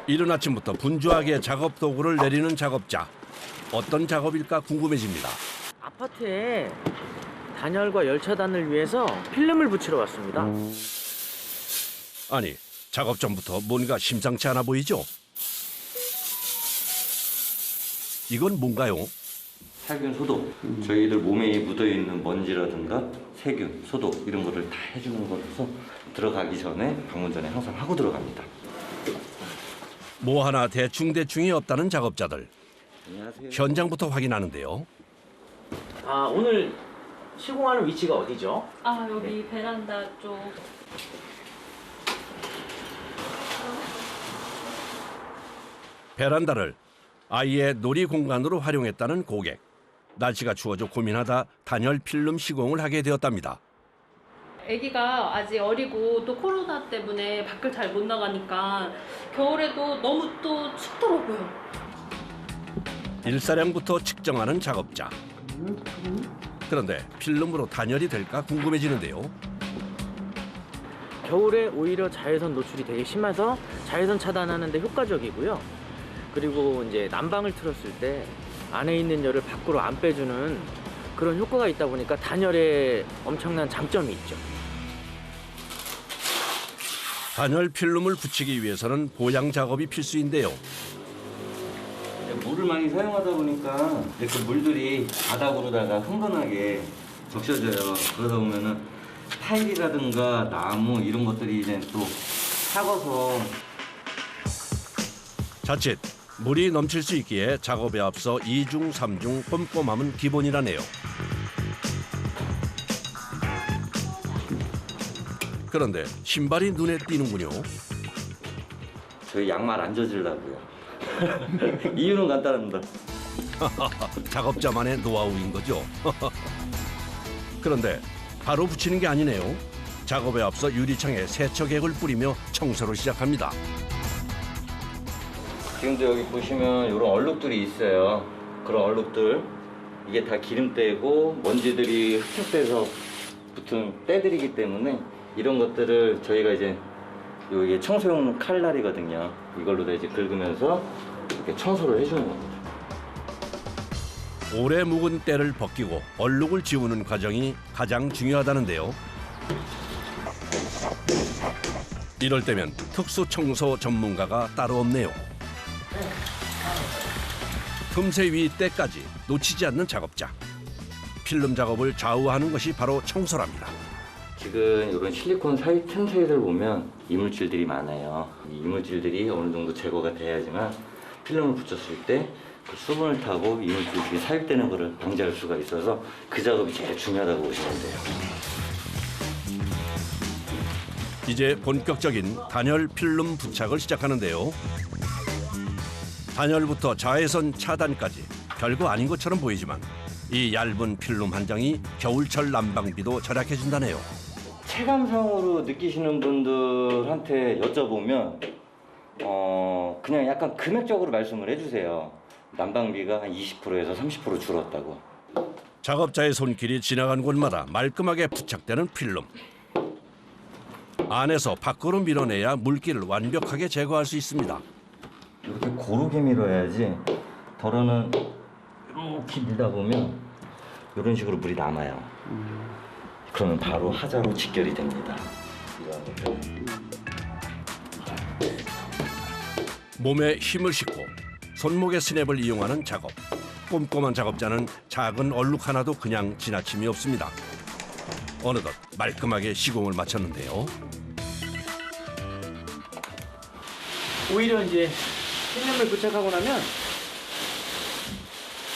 이른 아침부터 분주하게 작업 도구를 내리는 작업자. 어떤 작업일까 궁금해집니다. 아파트에 단열과 열차단을 위해서 필름을 붙이러 왔습니다. 아니, 작업 전부터 뭔가 심상치 않아 보이죠? 이건 뭔가요? 살균 소독. 저희들 몸에 묻어있는 먼지라든가 세균, 소독 이런 거를 다 해주는 거라서 들어가기 전에 방문 전에 항상 하고 들어갑니다. 뭐 하나 대충대충이 없다는 작업자들. 안녕하세요. 현장부터 확인하는데요. 아, 오늘 시공하는 위치가 어디죠? 아, 여기 베란다 쪽. 베란다를 아이의 놀이 공간으로 활용했다는 고객. 날씨가 추워져 고민하다 단열 필름 시공을 하게 되었답니다. 아기가 아직 어리고 또 코로나 때문에 밖을 잘 못 나가니까 겨울에도 너무 또 춥더라고요. 일사량부터 측정하는 작업자. 그런데 필름으로 단열이 될까 궁금해지는데요. 겨울에 오히려 자외선 노출이 되게 심해서 자외선 차단하는 데 효과적이고요. 그리고 이제 난방을 틀었을 때 안에 있는 열을 밖으로 안 빼주는 그런 효과가 있다 보니까 단열에 엄청난 장점이 있죠. 단열 필름을 붙이기 위해서는 보양 작업이 필수인데요. 물을 많이 사용하다 보니까 이제 그 물들이 바닥으로다가 흥건하게 적셔져요. 그러다 보면은 타일이라든가 나무 이런 것들이 이제 또 삭아서 자칫 물이 넘칠 수 있기에 작업에 앞서 2중, 3중 꼼꼼함은 기본이라네요. 그런데 신발이 눈에 띄는군요. 저희 양말 안 젖으려고요. 이유는 간단합니다. 작업자만의 노하우인 거죠. 그런데 바로 붙이는 게 아니네요. 작업에 앞서 유리창에 세척액을 뿌리며 청소를 시작합니다. 지금도 여기 보시면 이런 얼룩들이 있어요. 그런 얼룩들 이게 다 기름때고 먼지들이 흡축돼서 붙은 때들이기 때문에 이런 것들을 저희가 이제 이게 청소용 칼날이거든요. 이걸로 이제 긁으면서 이렇게 청소를 해주는 겁니다. 오래 묵은 때를 벗기고 얼룩을 지우는 과정이 가장 중요하다는데요. 이럴 때면 특수 청소 전문가가 따로 없네요. 틈새 위 때까지 놓치지 않는 작업자. 필름 작업을 좌우하는 것이 바로 청소랍니다. 지금 이런 실리콘 사이 틈새들 보면 이물질들이 많아요. 이 이물질들이 어느 정도 제거가 돼야지만 필름을 붙였을 때 그 수분을 타고 이물질들이 사육되는 것을 방지할 수가 있어서 그 작업이 제일 중요하다고 보시면 돼요. 이제 본격적인 단열 필름 부착을 시작하는데요. 단열부터 자외선 차단까지 별거 아닌 것처럼 보이지만 이 얇은 필름 한 장이 겨울철 난방비도 절약해준다네요. 체감상으로 느끼시는 분들한테 여쭤보면 그냥 약간 금액적으로 말씀을 해주세요. 난방비가 한 20%에서 30% 줄었다고. 작업자의 손길이 지나간 곳마다 말끔하게 부착되는 필름. 안에서 밖으로 밀어내야 물기를 완벽하게 제거할 수 있습니다. 이렇게 고르게 밀어야지 덜어는 이렇게 밀다 보면 이런 식으로 물이 남아요. 그러면 바로 하자로 직결이 됩니다. 몸에 힘을 싣고 손목의 스냅을 이용하는 작업. 꼼꼼한 작업자는 작은 얼룩 하나도 그냥 지나침이 없습니다. 어느덧 말끔하게 시공을 마쳤는데요. 오히려 이제 필름을 부착하고 나면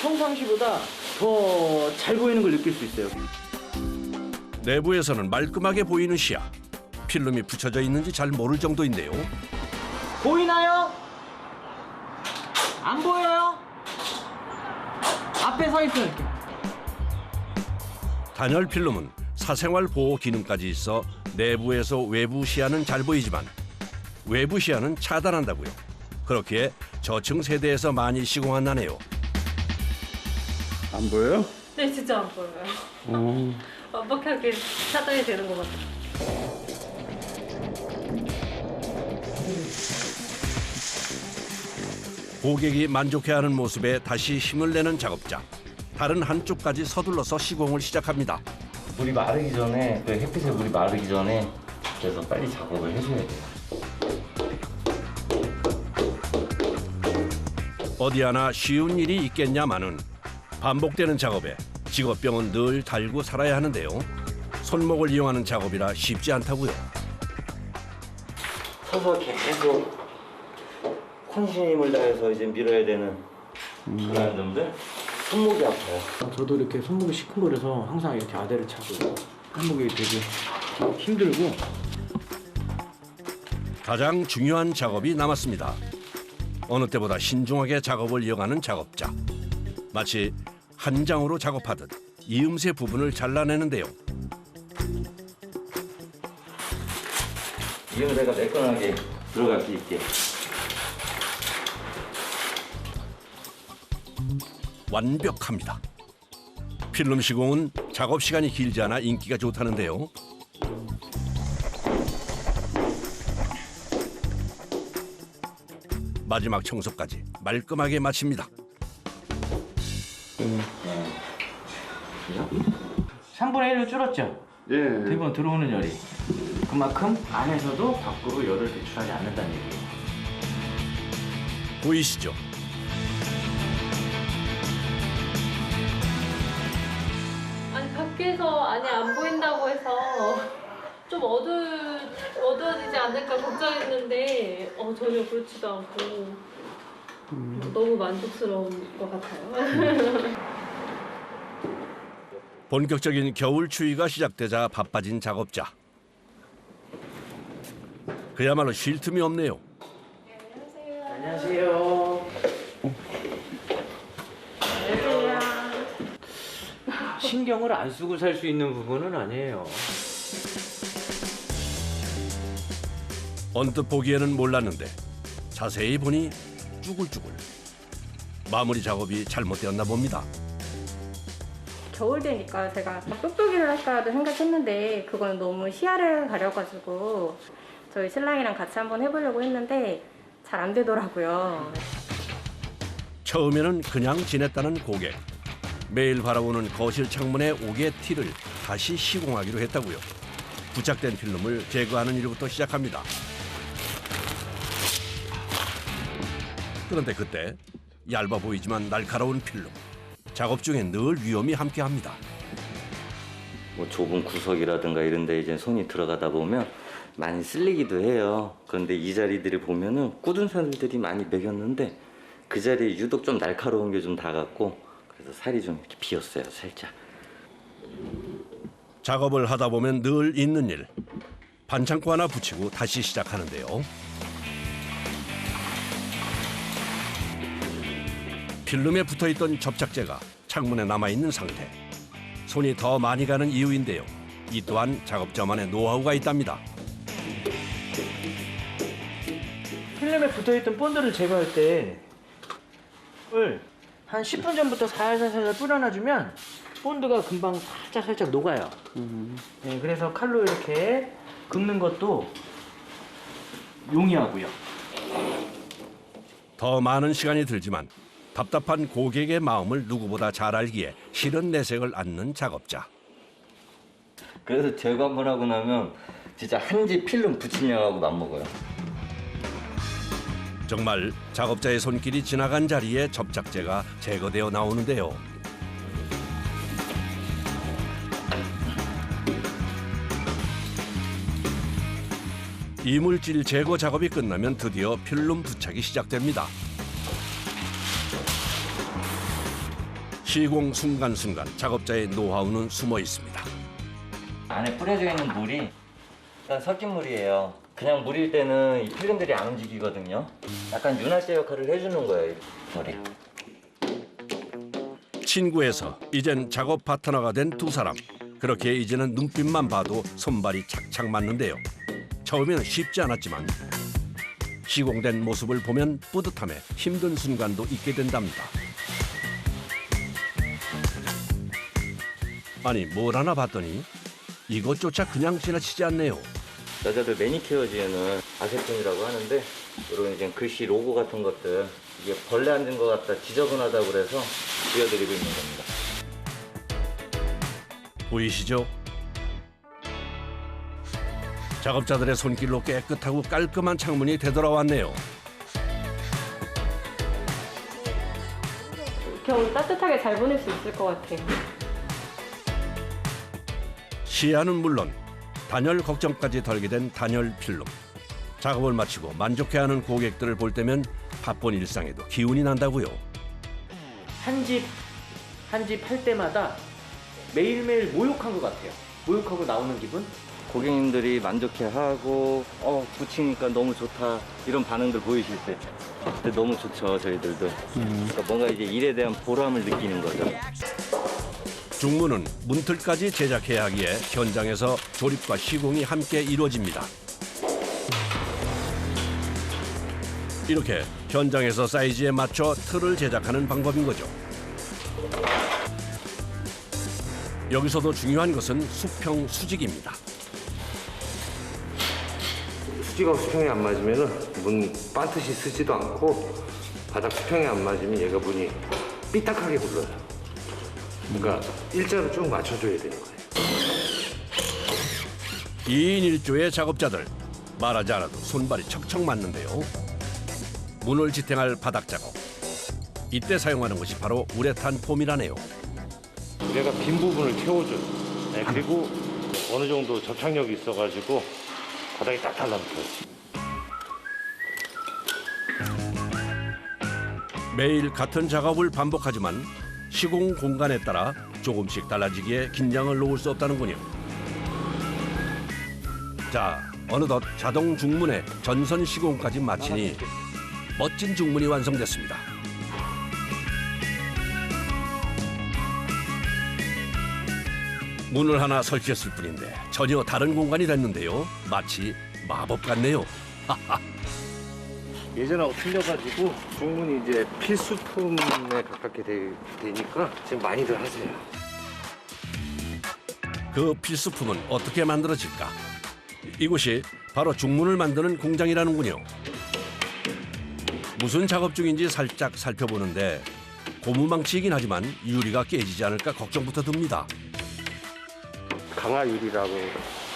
평상시보다 더 잘 보이는 걸 느낄 수 있어요. 내부에서는 말끔하게 보이는 시야. 필름이 붙여져 있는지 잘 모를 정도인데요. 보이나요? 안 보여요? 앞에 서 있어요. 단열 필름은 사생활 보호 기능까지 있어 내부에서 외부 시야는 잘 보이지만 외부 시야는 차단한다고요. 그렇기에 저층 세대에서 많이 시공한다네요. 안 보여요? 네, 진짜 안 보여요. 완벽하게 차단이 되는 것 같아요. 고객이 만족해하는 모습에 다시 힘을 내는 작업자. 다른 한쪽까지 서둘러서 시공을 시작합니다. 물이 마르기 전에, 그 햇빛에 물이 마르기 전에 그래서 빨리 작업을 해줘야 돼요. 어디 하나 쉬운 일이 있겠냐마는 반복되는 작업에 직업병은 늘 달고 살아야 하는데요. 손목을 이용하는 작업이라 쉽지 않다고요. 서서 계속 혼신힘을 다해서 이제 밀어야 되는 그런 점들 손목이 아파요. 저도 이렇게 손목이 시큰거려서 항상 이렇게 아대를 차고 손목이 되게 힘들고. 가장 중요한 작업이 남았습니다. 어느 때보다 신중하게 작업을 이어가는 작업자. 마치 한 장으로 작업하듯 이음새 부분을 잘라내는데요. 이음새가 매끈하게 들어갈 수 있게. 완벽합니다. 필름 시공은 작업 시간이 길지 않아 인기가 좋다는데요. 마지막 청소까지 말끔하게 마칩니다. 3분의 1로 줄었죠? 예. 대부분 들어오는 열이. 그만큼 안에서도 밖으로 열을 배출하지 않는다는 얘기예요. 보이시죠? 아니 밖에서 안이 안 보인다고 해서 좀 어두워지지 않을까 걱정했는데 전혀 그렇지도 않고 너무 만족스러운 것 같아요. 본격적인 겨울 추위가 시작되자 바빠진 작업자. 그야말로 쉴 틈이 없네요. 안녕하세요. 신경을 안 쓰고 살 수 있는 부분은 아니에요. 언뜻 보기에는 몰랐는데 자세히 보니 쭈글쭈글. 마무리 작업이 잘못되었나 봅니다. 겨울 되니까 제가 똑똑이를 할까도 생각했는데 그건 너무 시야를 가려가지고 저희 신랑이랑 같이 한번 해보려고 했는데 잘 안 되더라고요. 처음에는 그냥 지냈다는 고객. 매일 바라보는 거실 창문의 옥의 티를 다시 시공하기로 했다고요. 부착된 필름을 제거하는 일부터 시작합니다. 그런데 그때 얇아 보이지만 날카로운 필름. 작업 중에 늘 위험이 함께합니다. 뭐 좁은 구석이라든가 이런 데 이제 손이 들어가다 보면 많이 쓸리기도 해요. 그런데 이 자리들이 보면은 굳은 살들이 많이 매겼는데 그 자리에 유독 좀 날카로운 게 좀 닿았고 그래서 살이 좀 이렇게 비었어요, 살짝. 작업을 하다 보면 늘 있는 일. 반창고 하나 붙이고 다시 시작하는데요. 필름에 붙어있던 접착제가 창문에 남아있는 상태. 손이 더 많이 가는 이유인데요. 이 또한 작업자만의 노하우가 있답니다. 필름에 붙어있던 본드를 제거할 때 한 10분 전부터 살살 뿌려놔주면 본드가 금방 살짝 녹아요. 네, 그래서 칼로 이렇게 긁는 것도 용이하고요. 더 많은 시간이 들지만 답답한 고객의 마음을 누구보다 잘 알기에 실은 내색을 않는 작업자. 그래서 제거 한번 하고 나면 진짜 한지 필름 붙이냐고 맘먹어요. 정말 작업자의 손길이 지나간 자리에 접착제가 제거되어 나오는데요. 이물질 제거 작업이 끝나면 드디어 필름 부착이 시작됩니다. 시공 순간순간 작업자의 노하우는 숨어 있습니다. 안에 뿌려져 있는 물이 일단 섞인 물이에요. 그냥 물일 때는 이 필름들이 안 움직이거든요. 약간 윤활제 역할을 해주는 거예요, 이 물이. 친구에서 이젠 작업 파트너가 된 두 사람. 그렇게 이제는 눈빛만 봐도 손발이 착착 맞는데요. 처음에는 쉽지 않았지만 시공된 모습을 보면 뿌듯함에 힘든 순간도 있게 된답니다. 아니 뭘 하나 봤더니 이것조차 그냥 지나치지 않네요. 여자들 매니큐어지에는 아세톤이라고 하는데 이런 이제 글씨 로고 같은 것들 이게 벌레 앉은 것 같다 지저분하다고 그래서 보여드리고 있는 겁니다. 보이시죠? 작업자들의 손길로 깨끗하고 깔끔한 창문이 되돌아왔네요. 겨울 따뜻하게 잘 보낼 수 있을 것 같아요. 시야는 물론 단열 걱정까지 덜게 된 단열 필름. 작업을 마치고 만족해하는 고객들을 볼 때면 바쁜 일상에도 기운이 난다고요. 한 집 할 때마다 매일매일 모욕한 것 같아요. 모욕하고 나오는 기분? 고객님들이 만족해하고 붙이니까 너무 좋다 이런 반응들 보이실 때 그때 너무 좋죠 저희들도. 그러니까 뭔가 이제 일에 대한 보람을 느끼는 거죠. 중문은 문틀까지 제작해야 하기에 현장에서 조립과 시공이 함께 이루어집니다. 이렇게 현장에서 사이즈에 맞춰 틀을 제작하는 방법인 거죠. 여기서도 중요한 것은 수평 수직입니다. 수직하고 수평이 안 맞으면은 문 반듯이 쓰지도 않고 바닥 수평이 안 맞으면 얘가 문이 삐딱하게 굴러요. 그러니까 일자로 쭉 맞춰줘야 되는 거예요. 2인 1조의 작업자들. 말하지 않아도 손발이 척척 맞는데요. 문을 지탱할 바닥 작업. 이때 사용하는 것이 바로 우레탄 폼이라네요. 얘가 빈 부분을 채워줘요. 네, 그리고 어느 정도 접착력이 있어가지고 바닥이 딱 달라붙어요. 매일 같은 작업을 반복하지만 시공 공간에 따라 조금씩 달라지기에 긴장을 놓을 수 없다는군요. 자, 어느덧 자동 중문의 전선 시공까지 마치니 멋진 중문이 완성됐습니다. 문을 하나 설치했을 뿐인데 전혀 다른 공간이 됐는데요. 마치 마법 같네요. 예전하고 틀려가지고 중문이 이제 필수품에 가깝게 되니까 지금 많이들 하세요. 그 필수품은 어떻게 만들어질까? 이곳이 바로 중문을 만드는 공장이라는군요. 무슨 작업 중인지 살짝 살펴보는데 고무망치이긴 하지만 유리가 깨지지 않을까 걱정부터 듭니다. 강화유리라고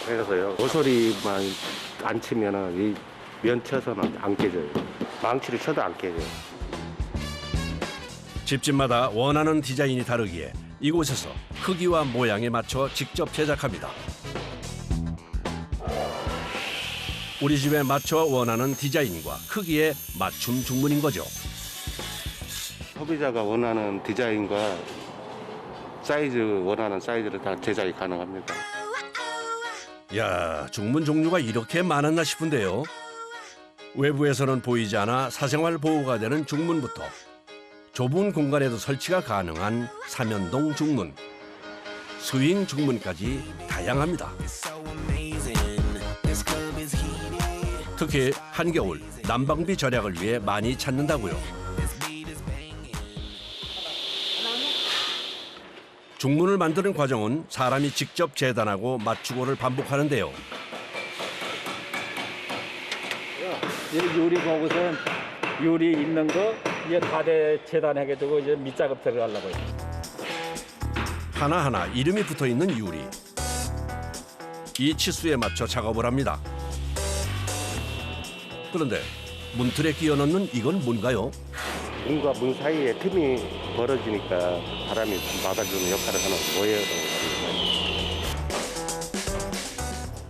해서요. 모서리만 안 치면은 이 면 쳐서는 안 깨져요. 망치를 쳐도 안 깨져요. 집집마다 원하는 디자인이 다르기에 이곳에서 크기와 모양에 맞춰 직접 제작합니다. 우리 집에 맞춰 원하는 디자인과 크기에 맞춤 중문인 거죠. 소비자가 원하는 디자인과 사이즈 원하는 사이즈를 다 제작이 가능합니다. 야, 중문 종류가 이렇게 많았나 싶은데요. 외부에서는 보이지 않아 사생활 보호가 되는 중문부터 좁은 공간에도 설치가 가능한 삼연동 중문, 스윙 중문까지 다양합니다. 특히 한겨울 난방비 절약을 위해 많이 찾는다고요. 중문을 만드는 과정은 사람이 직접 재단하고 맞추고를 반복하는데요. 유리 보고선 유리 있는 거 이제 다 재단하게 되고 이제 밑작업 들어가려고 해요. 하나하나 이름이 붙어있는 유리. 이 치수에 맞춰 작업을 합니다. 그런데 문틀에 끼워 넣는 이건 뭔가요? 문과 문 사이에 틈이 벌어지니까 바람이 막아주는 역할을 하는 모예라고 합니다.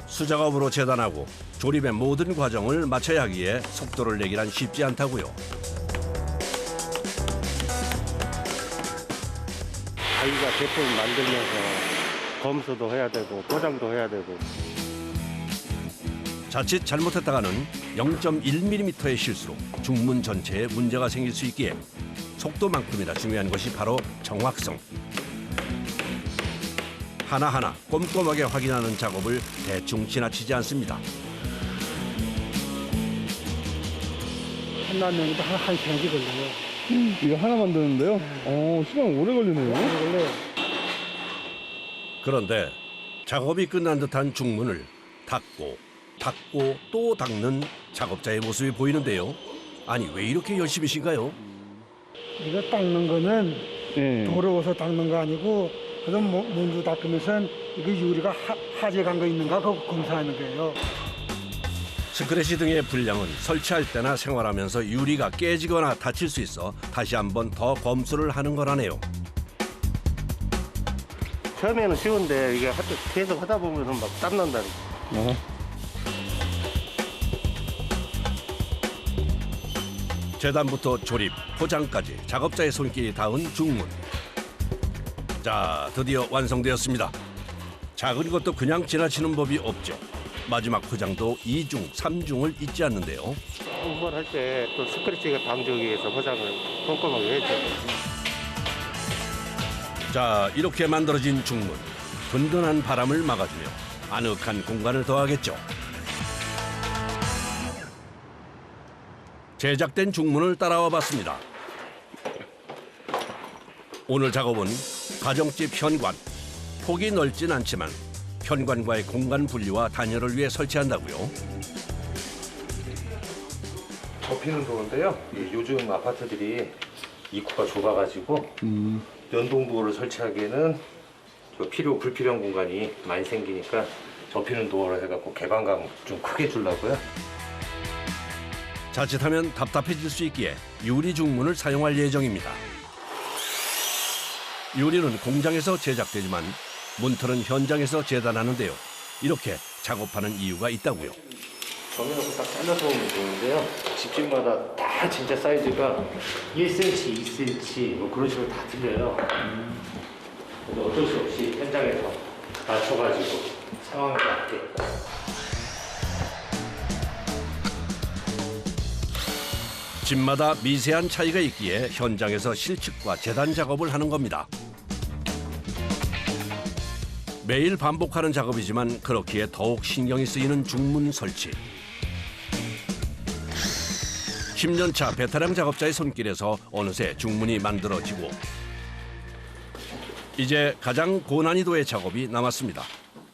수작업으로 재단하고 조립의 모든 과정을 마쳐야 하기에 속도를 내기란 쉽지 않다고요. 자기가 제품 만들면서 검수도 해야 되고 포장도 해야 되고 자칫 잘못했다가는 0.1mm의 실수로 중문 전체에 문제가 생길 수 있기에 속도만큼이나 중요한 것이 바로 정확성. 하나하나 꼼꼼하게 확인하는 작업을 대충 지나치지 않습니다. 하나 만드는데 한 3시 걸려요. 이거 하나 만드는데요? 시간 오래 걸리네요. 원래 그런데 작업이 끝난 듯한 중문을 닫고 닦고 또 닦는 작업자의 모습이 보이는데요. 아니 왜 이렇게 열심히신가요? 이거 닦는 거는 예. 더러워서 닦는 거 아니고 그래서 문도 닦으면서 이거 유리가 하재 간 거 있는가 그거 검사하는 거예요. 스크래치 등의 불량은 설치할 때나 생활하면서 유리가 깨지거나 다칠 수 있어 다시 한번 더 검수를 하는 거라네요. 처음에는 쉬운데 이게 계속 하다 보면 막 땀난다는 거. 재단부터 조립, 포장까지 작업자의 손길이 닿은 중문. 자, 드디어 완성되었습니다. 작은 것도 그냥 지나치는 법이 없죠. 마지막 포장도 2중, 3중을 잊지 않는데요. 한번 할 때 또 스크래치가 방지하기 위해서 포장을 꼼꼼하게 해줘. 자, 이렇게 만들어진 중문. 든든한 바람을 막아주며 아늑한 공간을 더하겠죠. 제작된 중문을 따라와 봤습니다. 오늘 작업은 가정집 현관. 폭이 넓진 않지만 현관과의 공간 분리와 단열을 위해 설치한다고요. 접히는 도어인데요. 요즘 아파트들이 입구가 좁아가지고 연동 도어를 설치하기에는 불필요한 공간이 많이 생기니까 접히는 도어를 해갖고 개방감 좀 크게 주려고요. 자칫하면 답답해질 수 있기에 유리 중문을 사용할 예정입니다. 유리는 공장에서 제작되지만 문틀은 현장에서 재단하는데요. 이렇게 작업하는 이유가 있다고요. 정해놓고 딱 잘라서 오면 좋은데요. 집집마다 다 진짜 사이즈가 1cm, 2cm 뭐 그런 식으로 다 틀려요. 그래서 어쩔 수 없이 현장에서 맞춰가지고 상황에 맞게. 집마다 미세한 차이가 있기에 현장에서 실측과 재단 작업을 하는 겁니다. 매일 반복하는 작업이지만 그렇기에 더욱 신경이 쓰이는 중문 설치. 10년차 베테랑 작업자의 손길에서 어느새 중문이 만들어지고 이제 가장 고난이도의 작업이 남았습니다.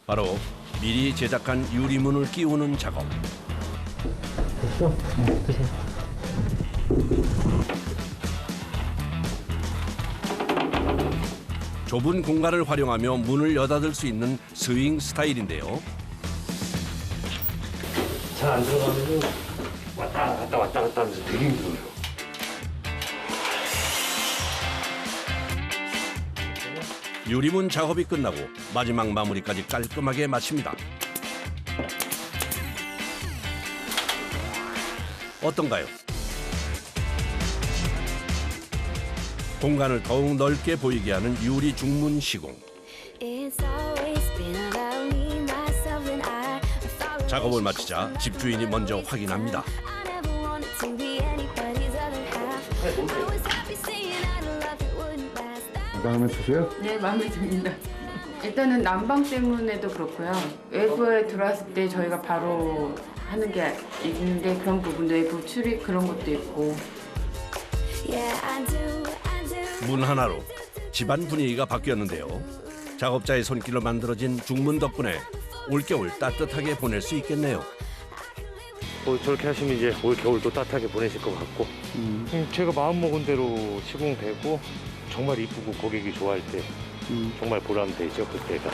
바로 미리 제작한 유리문을 끼우는 작업. 좁은 공간을 활용하며 문을 여닫을 수 있는 스윙 스타일인데요. 잘 안 들어가면 왔다 갔다 하면서 되게 힘들어요. 유리문 작업이 끝나고 마지막 마무리까지 깔끔하게 마칩니다. 어떤가요? 공간을 더욱 넓게 보이게 하는 유리 중문 시공. 작업을 마치자 집주인이 먼저 확인합니다. 마음에 드세요? 네, 마음에 듭니다. 일단은 난방 때문에도 그렇고요. 외부에 들어왔을 때 저희가 바로 하는 게 있는데 그런 부분도 외부 출입 그런 것도 있고. 문 하나로 집안 분위기가 바뀌었는데요. 작업자의 손길로 만들어진 중문 덕분에 올겨울 따뜻하게 보낼 수 있겠네요. 저렇게 하시면 이제 올 겨울도 따뜻하게 보내실 것 같고 제가 마음먹은 대로 시공되고 정말 이쁘고 고객이 좋아할 때 정말 보람되죠 그때가.